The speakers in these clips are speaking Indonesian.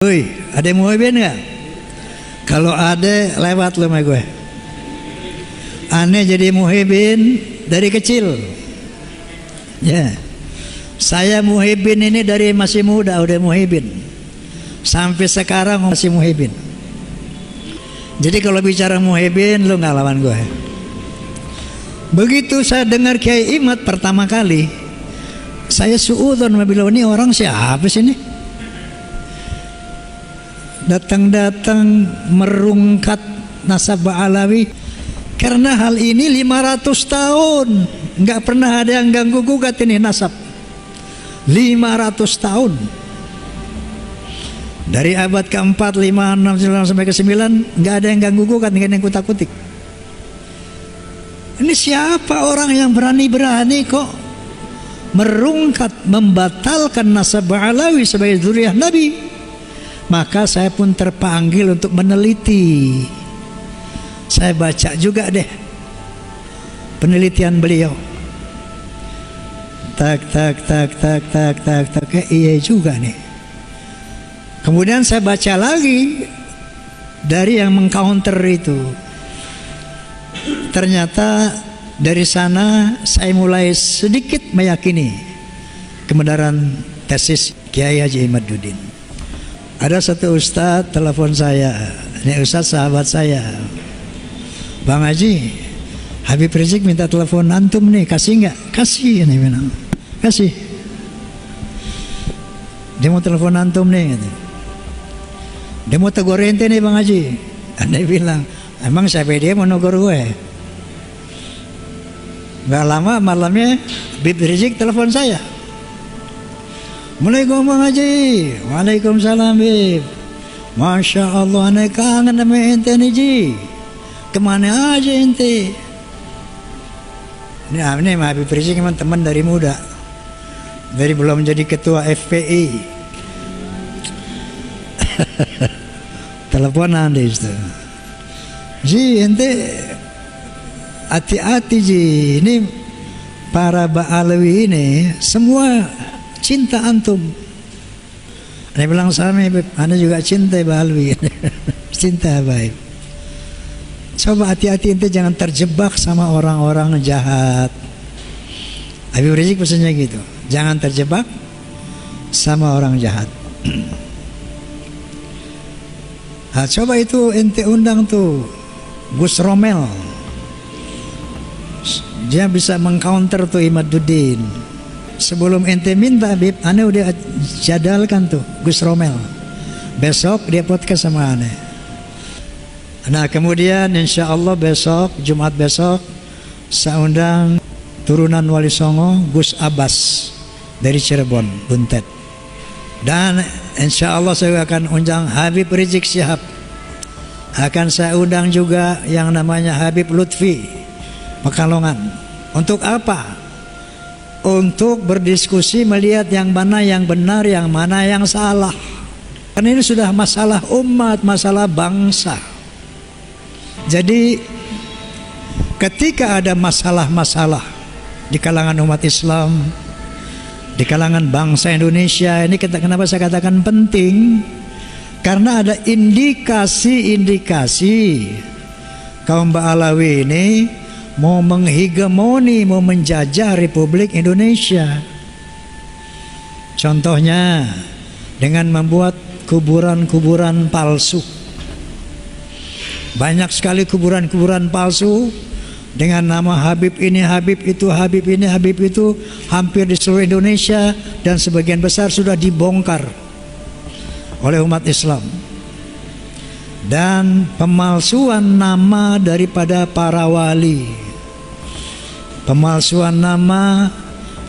Woi, ada Muhibin nggak? Kalau ada, lewat lo sama gue. Aneh jadi Muhibin dari kecil. Ya, saya Muhibin ini dari masih muda udah Muhibin. Sampai sekarang masih Muhibin. Jadi kalau bicara Muhibin, lo nggak lawan gue. Begitu saya dengar Kiai Imad pertama kali, saya suudzon bilang, ini orang siapa sih ini? Datang-datang merungkat nasab Ba'alawi. Karena hal ini 500 tahun nggak pernah ada yang ganggu gugat ini nasab. 500 tahun. Dari abad ke-4, 5, 6, 9 sampai ke-9 nggak ada yang ganggu gugat, nggak ada yang kutak-kutik. Ini siapa orang yang berani-berani kok merungkat membatalkan nasab Ba'alawi sebagai zuriyah Nabi? Maka saya pun terpanggil untuk meneliti. Saya baca juga deh penelitian beliau. Tak, iya juga nih. Kemudian saya baca lagi dari yang mengcounter itu. Ternyata dari sana saya mulai sedikit meyakini kebenaran tesis Kiai Haji Imaduddin. Ada satu ustadz telepon saya, ini ustadz sahabat saya, Bang Haji, Habib Rizik minta telepon antum nih, kasih nggak? Kasih, ini bilang, kasih. Dia mau telepon antum nih, gitu. Dia mau tegur ente nih Bang Haji. Anda bilang, emang siapa dia mau negur gue? Gak lama malamnya Habib Rizik telepon saya. Assalamualaikum Bang Haji. Waalaikumsalam Bib. Masya Allah, aneh kangen sama ente nih Ji. Kemana aja ente? Ini Habib Rizik memang teman dari muda, dari belum jadi ketua FPI. Teleponan deh itu. Ji ente hati-hati Ji. Ini para Ba'alawi ini semua cinta antum. Dia bilang sama Beb, Anda juga cinta Ba'alawi. Cinta baik. Coba hati-hati ente jangan terjebak sama orang-orang jahat. Habib Rizik pesannya gitu, jangan terjebak sama orang jahat. Nah, coba itu ente undang tuh Gus Romel. Dia bisa mengcounter tuh Imaduddin. Sebelum ente minta Bib, Ane udah jadalkan tuh Gus Romel. Besok dia podcast sama Ane. Nah kemudian insya Allah besok, Jumat besok, saya undang turunan Wali Songo Gus Abbas dari Cirebon, Buntet. Dan insya Allah saya akan undang Habib Rizik Syihab. Akan saya undang juga yang namanya Habib Lutfi Pekalongan. Untuk apa? Untuk berdiskusi melihat yang mana yang benar, yang mana yang salah. Karena ini sudah masalah umat, masalah bangsa. Jadi ketika ada masalah-masalah di kalangan umat Islam, di kalangan bangsa Indonesia, ini kenapa saya katakan penting? Karena ada indikasi-indikasi kaum Ba'alawi ini mau menghegemoni, mau menjajah Republik Indonesia. Contohnya dengan membuat kuburan-kuburan palsu. Banyak sekali kuburan-kuburan palsu dengan nama Habib ini, Habib itu, Habib ini, Habib itu, hampir di seluruh Indonesia, dan sebagian besar sudah dibongkar oleh umat Islam. Dan pemalsuan nama daripada para wali, pemalsuan nama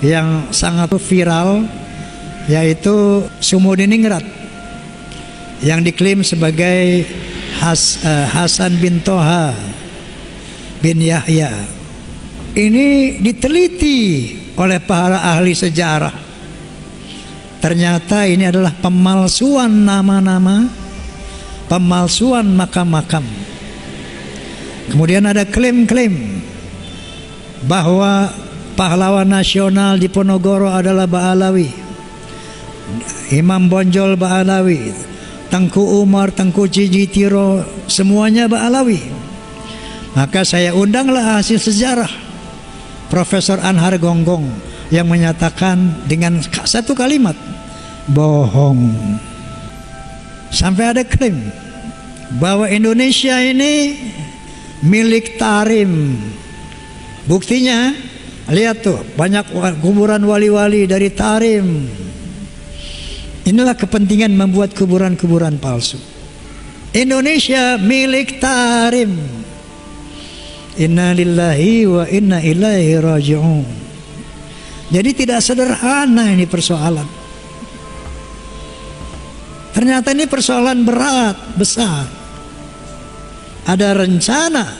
yang sangat viral, yaitu Sumudiningrat yang diklaim sebagai Hasan bin Toha bin Yahya. Ini diteliti oleh para ahli sejarah. Ternyata ini adalah pemalsuan nama-nama, pemalsuan makam-makam. Kemudian ada klaim-klaim bahwa pahlawan nasional di Ponorogo adalah Ba'alawi, Imam Bonjol Ba'alawi, Tengku Umar, Tengku Jijitiro, semuanya Alawi. Maka saya undanglah hasil sejarah Profesor Anhar Gonggong yang menyatakan dengan satu kalimat, bohong. Sampai ada klaim bahwa Indonesia ini milik Tarim. Buktinya, lihat tuh, banyak kuburan wali-wali dari Tarim. Inilah kepentingan membuat kuburan-kuburan palsu. Indonesia milik Tarim. Inna lillahi wa inna ilaihi raji'un. Jadi tidak sederhana ini persoalan. Ternyata ini persoalan berat, besar. Ada rencana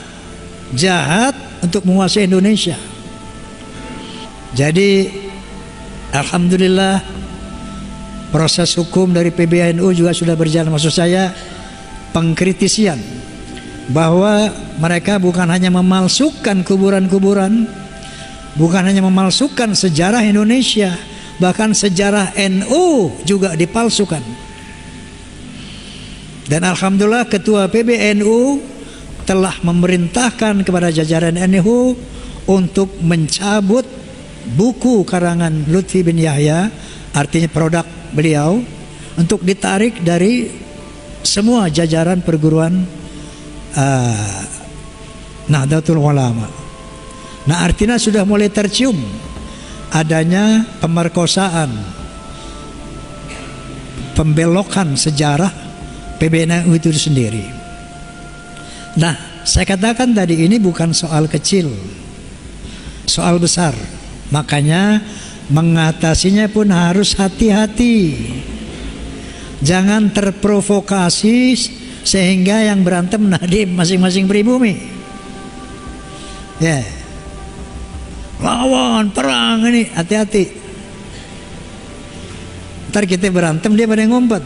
jahat untuk menguasai Indonesia. Jadi alhamdulillah proses hukum dari PBNU juga sudah berjalan. Maksud saya pengkritisian bahwa mereka bukan hanya memalsukan kuburan-kuburan, bukan hanya memalsukan sejarah Indonesia, bahkan sejarah NU juga dipalsukan. Dan alhamdulillah ketua PBNU telah memerintahkan kepada jajaran NU untuk mencabut buku karangan Lutfi bin Yahya, artinya produk beliau, untuk ditarik dari semua jajaran perguruan Nahdlatul Ulama. Nah, artinya sudah mulai tercium adanya pemerkosaan, pembelokan sejarah PBNU itu sendiri. Nah, saya katakan tadi ini bukan soal kecil, soal besar. Makanya mengatasinya pun harus hati-hati. Jangan terprovokasi sehingga yang berantem di masing-masing pribumi. Ya, lawan perang ini, hati-hati. Ntar kita berantem dia pada ngumpet.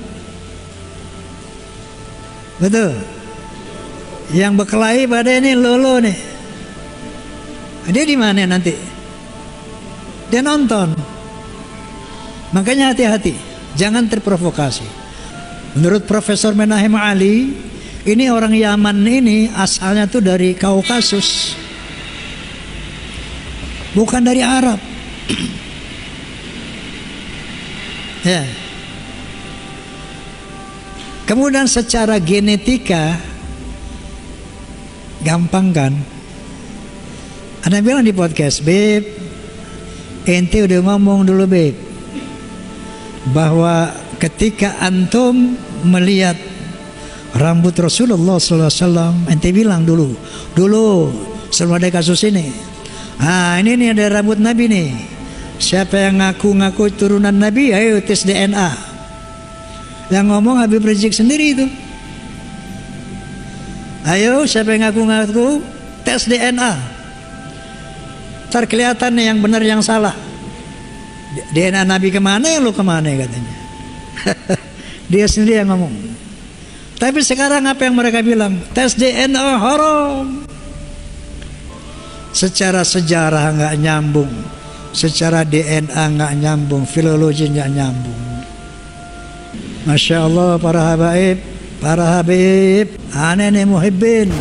Betul. Yang berkelahi pada ini lolo nih. Dia di mana nanti? Dia nonton. Makanya hati-hati, jangan terprovokasi. Menurut Profesor Menahem Ali, ini orang Yaman ini asalnya tuh dari Kaukasus, bukan dari Arab. Ya. Kemudian secara genetika gampang kan? Ada bilang di podcast, Beb, ente udah ngomong dulu, Beb, bahwa ketika antum melihat rambut Rasulullah SAW, ente bilang dulu sebelum ada kasus ini, ini nih ada rambut Nabi nih. Siapa yang ngaku-ngaku turunan Nabi, ayo tes DNA. Yang ngomong Habib Rizik sendiri itu. Ayo siapa yang ngaku-ngaku tes DNA. Ntar kelihatan nih yang benar yang salah. DNA Nabi kemana, yang lu kemana katanya. Dia sendiri yang ngomong. Tapi sekarang apa yang mereka bilang? Tes DNA haram. Secara sejarah nggak nyambung, secara DNA nggak nyambung, filologi nggak nyambung. Masya Allah para habaib, aneh muhibbin.